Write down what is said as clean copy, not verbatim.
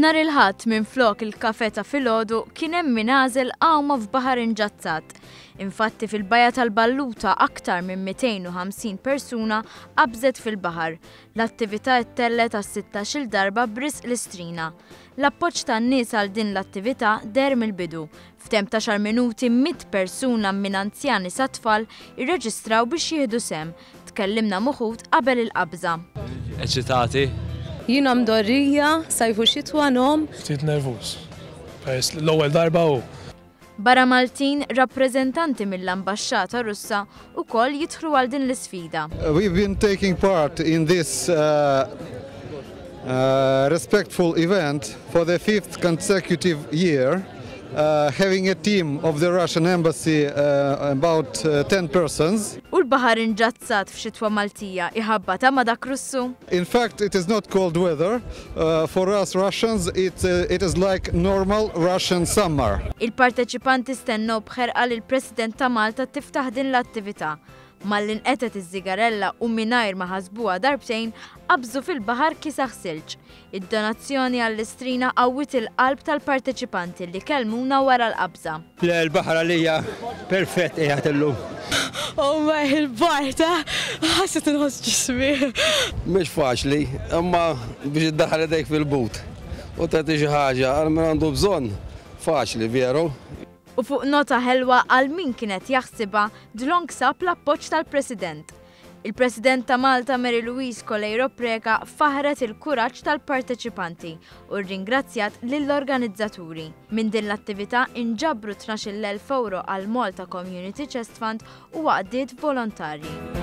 Nhar il-ħadd minflok il-kafe ta' filgħodu kien hemm min għażel għawma f'baħar inġazzat. Infatti fil-bajja tal-Balluta aktar minn 250 persuna qabżet fil-baħar. L-attività ttellet għas-16-il darba b'risq l-istrina. L-appoġġ tan-nies għal din l-attività der mill-bidu. F'temp ta' xar minuti 100 persuna minn anzjani sa tfal irreġistraw biex jieħdu sem. Tkellimna muħud qabel il-qabża. Eċitati? Jina mdorrija, sajfu xitwa nom. Ftit nervus. L-ewwel darba u. Barra Maltin, rappreżentanti mill-Ambaxxata Russa wkoll jidħlu għal din l-isfida. We've been taking part in this respectful event for the 5th consecutive year, having a team of the Russian embassy about 10 persons. U l-baħar inġazzat f'xitwa Maltija iħabba ta' ma dak Russu? In fact, it is not cold weather. For us Russians, it is like normal Russian summer. Il-parteċipanti stennew bħerqa li l-President ta' Malta tiftaħ din l-attività. Mal-inqetet iż-żigarella u mingħajr ma ħasbuha darbtejn qabżu fil-baħar kisaħ silġ. Id-donazzjoni għall-istrina qawwit il-qalb tal-parteċipanti li kellmuna wara l-qabża. L-baħar għalija perfett qiegħed illum. Ma il-barta, ħasset inħoss ġismi. Mhux faċli, imma biex iddaħħal idejk fil-but u tagħti xi ħaġa għal min għandu bżonn faċli veru. U fuq nota ħelwa għal min kienet jaħsibha dlong sab l-appoġġ tal-President. Il-President ta' Malta Mary Louise Colleiro Preca faħret il-kuraġġ tal-parteċipanti u rringrazzjat lill-organizzaturi. Minn din l-attività inġabru 12,000 euro għal Malta Community Chest Fund u għaqdiet volontarji.